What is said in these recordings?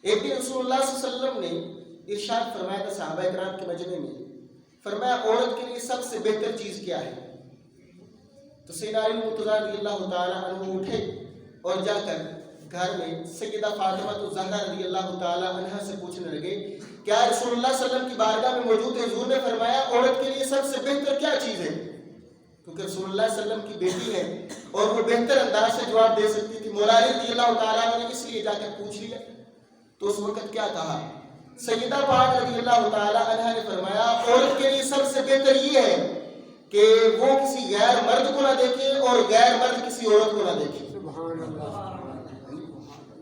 ایک دن رسول اللہ صلی اللہ علیہ وسلم نے ارشاد فرمایا تھا صحابہ کرام کے مجمع میں، فرمایا عورت کے لیے سب سے بہتر چیز کیا ہے؟ تو سیدنا علی مرتضیٰ رضی اللہ تعالیٰ عنہ اٹھے اور جا کر گھر میں سیدہ فاطمہ الزہرا رضی اللہ تعالیٰ عنہ سے پوچھنے لگے، کیا رسول اللہ صلی اللہ علیہ وسلم کی بارگاہ میں موجود حضور نے فرمایا عورت کے لیے سب سے بہتر کیا چیز ہے؟ کیونکہ رسول اللہ صلی اللہ علیہ وسلم کی بیٹی ہے اور وہ بہتر انداز سے جواب دے سکتی تھی۔ مولا علی رضی اللہ تعالیٰ عنہ نے اس لیے جا کر پوچھ لیا، تو اس وقت کیا کہا؟ سیدہ پاک رضی اللہ تعالیٰ عنہ نے فرمایا عورت کے لیے سب سے بہتر یہ ہے کہ وہ کسی غیر مرد کو نہ دیکھے اور غیر مرد کسی عورت کو نہ دیکھے،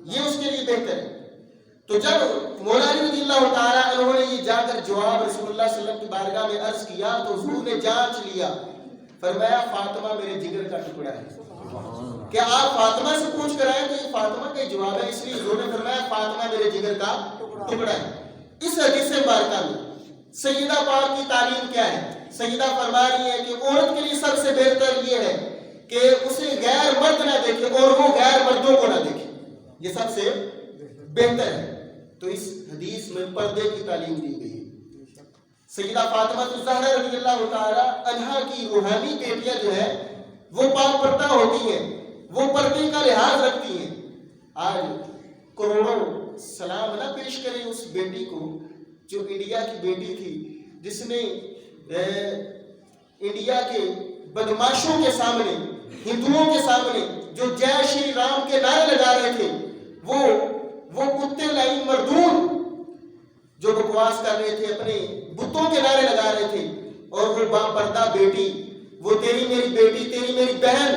یہ اس کے لیے بہتر ہے۔ تو جب مولا علی رضی اللہ تعالیٰ عنہ نے یہ جا کر جواب رسول اللہ صلی اللہ علیہ وسلم کی بارگاہ میں عرض کیا تو حضور نے جانچ لیا، فرمایا فاطمہ میرے جگر کا ٹکڑا ہے۔ کیا آپ فاطمہ سے پوچھ کر آئے؟ تو یہ فاطمہ کا جواب ہے، اس لیے حضور نے فرمایا فاطمہ میرے جگر کا ٹکڑا ہے۔ اس حدیث مبارکہ میں سیدہ پاک کی تعلیم کیا ہے؟ سیدہ فرما رہی ہے کہ عورت کے لیے سب سے بہتر یہ ہے کہ اسے غیر مرد نہ دیکھے اور وہ غیر مردوں کو نہ دیکھے، یہ سب سے بہتر ہے۔ تو اس حدیث میں پردے کی تعلیم دی گئی ہے۔ سیدہ فاطمہ الزہرا رضی اللہ تعالی عنہا کی روحانی بیٹیاں جو ہے وہ پاک پردہ ہوتی ہیں، وہ پردے کا لحاظ رکھتی ہیں۔ آج کروڑوں سلام نہ پیش کریں اس بیٹی کو جو انڈیا کی بیٹی تھی، جس نے انڈیا کے بدماشوں کے سامنے، ہندوؤں کے سامنے جو جے شری رام کے نعرے لگا رہے تھے، وہ کتے لائی مردون جو بکواس کر رہے تھے، اپنے بتوں کے نعرے لگا رہے تھے، اور وہ با پردہ بیٹی، وہ تیری میری بیٹی، تیری میری بہن،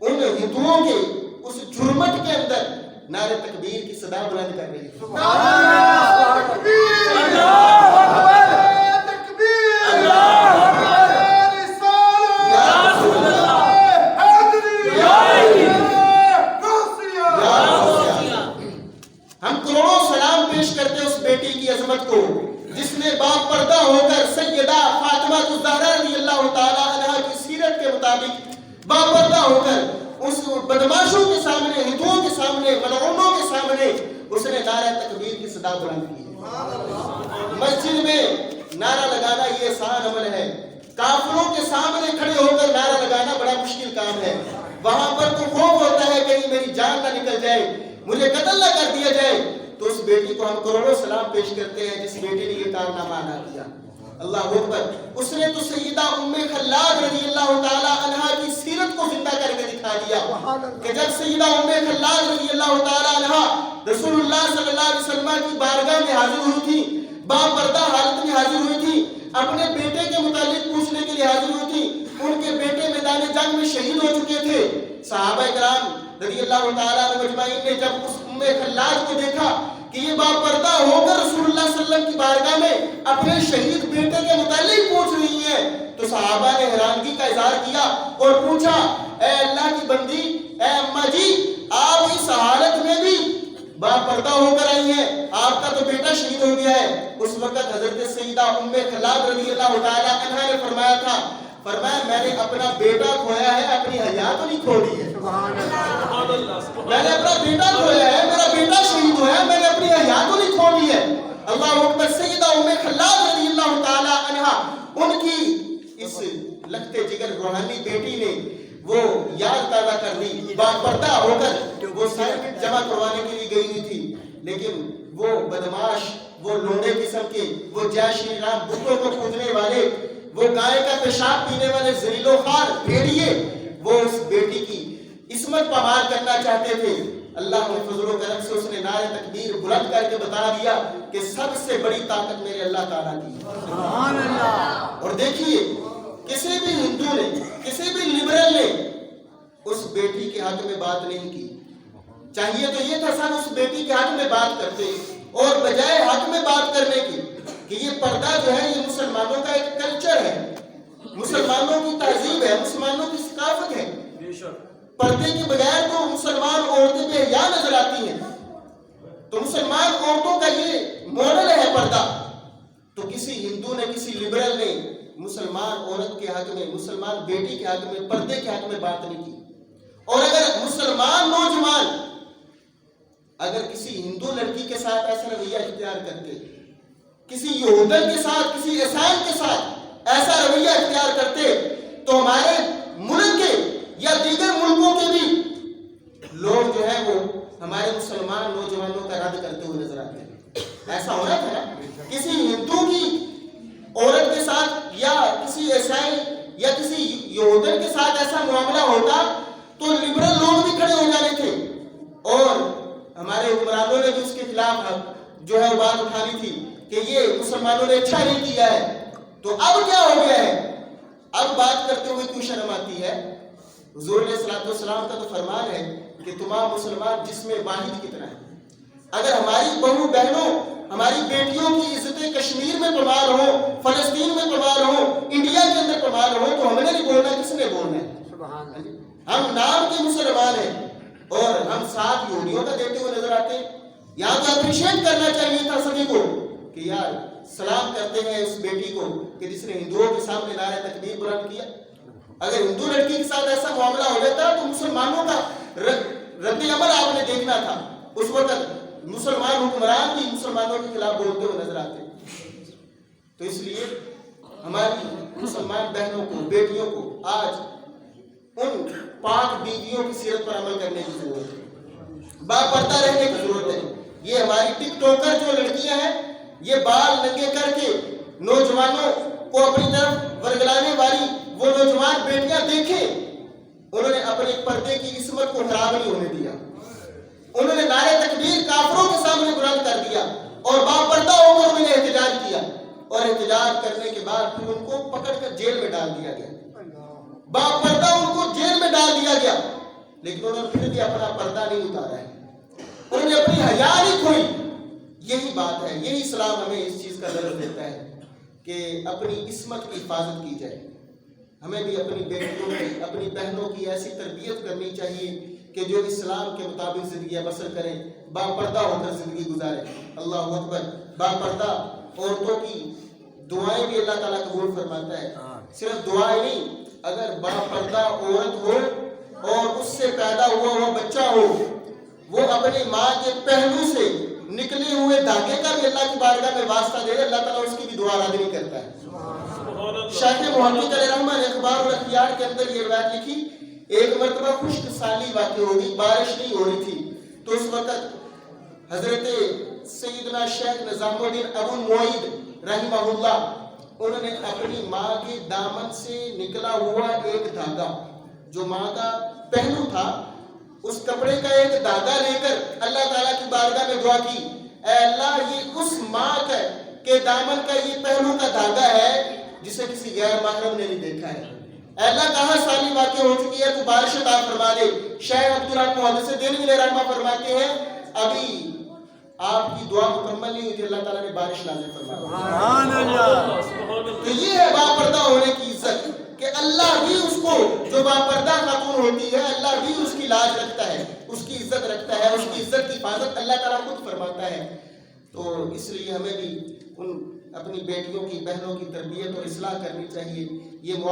ان ہندوؤں کے اس جرمٹ کے اندر نعرے تکبیر کی صدا بلند کر رہی ہے۔ ہم کروڑوں سلام پیش کرتے ہیں اس بیٹی کی عظمت کو جس نے باپ پردہ ہو کر سیدہ فاطمہ الزہرا رضی اللہ تعالی عنہا کی سیرت کے مطابق باپ پردہ ہو کر اس بدماشوں کے سامنے، ہندوؤں کے سامنے، ملعونوں کے سامنے اس نے نعرہ تکبیر کی صدا بلند کی ہے۔ مسجد میں نعرہ لگانا یہ آسان عمل ہے، کافروں کے سامنے کھڑے ہو کر نعرہ لگانا بڑا مشکل کام ہے۔ وہاں پر تو خوف ہوتا ہے کہیں میری جان نہ نکل جائے، مجھے قتل نہ کر دیا جائے۔ تو اس بیٹی کو ہم کروڑوں سلام پیش کرتے ہیں جس بیٹی نے یہ کارنامہ ادا کیا۔ اللہ اکبر۔ اس نے تو سیدہ ام خلاد رضی اللہ تعالی عنہا کی سیرت کو زندہ کر کے دکھا دیا کہ جب سیدہ ام خلاد رضی اللہ تعالی عنہا رسول اللہ صلی اللہ علیہ وسلم کی بارگاہ میں حاضر ہوئی تھی، باپردہ حالت میں حاضر ہوئی تھی، اپنے بیٹے کے متعلق پوچھنے کے لیے حاضر ہوئی تھی۔ ان کے بیٹے میدان جنگ میں شہید ہو چکے تھے۔ صحابہ کرام رضی اللہ تعالیٰ عنہ اجمعین نے جب اس ام خلاد کو دیکھا کہ یہ باپردہ ہو کر رسول اللہ صلی اللہ علیہ وسلم کی بارگاہ میں اپنے شہید بیٹے کے متعلق پوچھ رہی ہیں، تو صحابہ نے حیرانگی کا اظہار کیا اور پوچھا، اے اللہ کی بندی، اے اماں جی، آپ اس حالت میں بھی باپردہ ہو کر آئی ہیں، آپ کا تو بیٹا شہید ہو گیا ہے۔ اس وقت حضرت سیدہ ام خلاد رضی اللہ تعالیٰ عنہا نے فرمایا تھا، فرمایا میں نے اپنا بیٹا کھویا ہے، اپنی حیا تو نہیں کھو دی ہے۔ میں نے اپنا بیٹا کھویا ہے، میرا بیٹا شہید ہوا ہے، میں نے اپنی حیا تو نہیں کھو دی ہے۔ اللہ اکبر۔ سیدہ ام خلاد رضی اللہ تعالی عنہا، ان کی اس لگتے جگر روحانی بیٹی نے وہ یاد پیدا کر دی، باپردہ ہو کر وہ سر جمع کروانے کے لیے گئی ہوئی تھی، لیکن وہ بدماش، وہ لونڈے قسم کے، وہ جے شری رام بتوں کو پوجنے والے، وہ گائے کا پیشاب پینے والے ذلیل و خوار بھیڑیے، وہ اس بیٹی کی عصمت پامال کرنا چاہتے تھے۔ اللہ نے فضل و کرم سے اس نے نعرہ تکبیر بلند کر کے بتا دیا کہ سب سے بڑی طاقت میرے اللہ تعالیٰ کی ہے۔ سبحان اللہ۔ اور دیکھیے کسی بھی ہندو نے، کسی بھی لبرل نے اس بیٹی کے حق میں بات نہیں کی۔ چاہیے تو یہ تھا سب اس بیٹی کے حق میں بات کرتے، اور بجائے حق میں بات کرنے کی کہ یہ پردہ جو ہے یہ مسلمانوں کا ایک کلچر ہے، مسلمانوں کی تہذیب ہے، مسلمانوں کی ثقافت ہے۔ پردے کے بغیر تو مسلمان عورتیں بے حیا نظر آتی ہیں، تو مسلمان عورتوں کا یہ ماڈل ہے پردہ۔ تو کسی ہندو نے، کسی لبرل نے مسلمان عورت کے حق میں، مسلمان بیٹی کے حق میں، پردے کے حق میں بات نہیں کی۔ اور اگر مسلمان نوجوان اگر کسی ہندو لڑکی کے ساتھ ایسا رویہ اختیار کرتے، کسی یہودن کے ساتھ، کسی عیسائی کے ساتھ ایسا رویہ اختیار کرتے، تو ہمارے ملک کے یا دیگر ملکوں کے بھی لوگ جو ہے وہ ہمارے مسلمان نوجوانوں کا رد کرتے ہوئے نظر آتے ہیں۔ ایسا ہونا تھا نا، کسی ہندو کی عورت کے ساتھ یا کسی عیسائی یا کسی یہودن کے ساتھ ایسا معاملہ ہوتا تو لبرل لوگ بھی کھڑے ہو جانے تھے، اور ہمارے حکمرانوں نے بھی اس کے خلاف جو ہے بات اٹھانی تھی کہ یہ مسلمانوں نے اچھا نہیں کیا ہے۔ تو اب کیا ہو گیا ہے؟ اب بات کرتے ہوئے کیوں شرم آتی ہے؟ حضور علیہ الصلوۃ والسلام کا تو فرمان ہے کہ تمام مسلمان جسم واحد کی طرح ہیں۔ اگر ہماری بہو بہنوں، ہماری بیٹیوں کی عزتیں کشمیر میں پامال ہوں، فلسطین میں پامال ہوں، انڈیا کے اندر پامال ہوں، تو ہمیں نہیں بولنا، کس نے بولنا ہے؟ ہم نام کے مسلمان ہیں اور ہم ساتھ یہودیوں کا دیتے ہوئے نظر آتے ہیں۔ یہاں تو اپریشیٹ کرنا چاہیے تھا سبھی کو کہ یار سلام کرتے ہیں اس بیٹی کو کہ جس نے ہندوؤں کے سامنے نعرہ تکبیر بلند کیا۔ اگر ہندو لڑکی کے ساتھ ایسا معاملہ ہو جاتا تو مسلمانوں کا رد عمل آپ نے دیکھنا تھا۔ اس وقت مسلمان حکمران بھی مسلمانوں کے خلاف بولتے ہوئے نظر آتے۔ تو اس لیے ہماری مسلمان بہنوں کو، بیٹیوں کو آج ان پاک بیویوں کی سیرت پر عمل کرنے کی ضرورت ہے، باپردہ رہنے کی ضرورت ہے۔ یہ ہماری ٹک ٹاکر جو لڑکیاں ہیں، یہ بال ننگے کر کے نوجوانوں کو اپنی طرف ورگلانے والی وہ نوجوان بیٹیاں دیکھیں، انہوں نے اپنے پردے کی عصمت کو خراب نہیں ہونے دیا، انہوں نے نعرہ تکبیر کافروں کے سامنے بلند کر دیا اور باپردہ ہو کر انہوں نے احتجاج کیا، اور احتجاج کرنے کے بعد پھر ان کو پکڑ کر جیل میں ڈال دیا گیا، باپردہ ان کو جیل میں ڈال دیا گیا، لیکن انہوں نے پھر بھی اپنا پردہ نہیں اتارا ہے، انہوں نے اپنی حیا نہیں کھوئی۔ یہی بات ہے، یہی اسلام ہمیں اس چیز کا درس دیتا ہے کہ اپنی عصمت کی حفاظت کی جائے۔ ہمیں بھی اپنی بیٹیوں کی، اپنی بہنوں کی ایسی تربیت کرنی چاہیے کہ جو اسلام کے مطابق زندگی بسر کریں، باپردہ ہو کر زندگی گزاریں۔ اللہ اکبر۔ باپردہ عورتوں کی دعائیں بھی اللہ تعالیٰ قبول فرماتا ہے، صرف دعائیں نہیں، اگر باپردہ عورت ہو اور اس سے پیدا ہوا ہوا بچہ ہو، وہ اپنی ماں کے پہلو سے نکلے ہوئے دھاگے کا بھی اللہ کی بارگاہ میں واسطہ دے، اللہ تعالیٰ اس کی بھی دعا رد نہیں کرتا ہے۔ شیخ محقق علیہ رحمہ نے اخبار الاختیار کے اندر یہ روایت لکھی، ایک مرتبہ خشک سالی واقع ہو گئی، بارش نہیں ہو رہی تھی، تو اس وقت حضرت سیدنا شیخ نظام الدین ابو المعید رحمہ اللہ، انہوں نے اپنی ماں کے دامن سے نکلا ہوا ایک دھاگا، جو ماں کا پہلو تھا، اس کپڑے کا ایک دھاگا لے کر اللہ تعالیٰ کی بارگاہ میں دعا کی، اے اللہ یہ اس ماں کے دامن کا یہ پہلو کا دھاگا ہے جسے کسی غیر محرم نے نہیں دیکھا ہے، اے اللہ کہاں سالی واقع ہو چکی ہے تو بارش عطا فرما دے۔ شیخ عبدالرحمن محدث دہلوی رحمہ فرماتے ہیں ابھی آپ کی دعا مکمل نہیں ہوئی تھی، اللہ تعالیٰ نے بارش نازل فرمایا۔ تو یہ ہے باپردہ ہونے کی عزت کہ اللہ بھی اس کو، جو باپردہ خاتون ہوتی ہے، اللہ بھی اس کی لاج رکھتا ہے، اس کی عزت رکھتا ہے، اس کی عزت کی حفاظت اللہ تعالیٰ خود فرماتا ہے۔ تو اس لیے ہمیں بھی اپنی بیٹیوں کی، بہنوں کی تربیت اور اصلاح کرنی چاہیے۔ یہ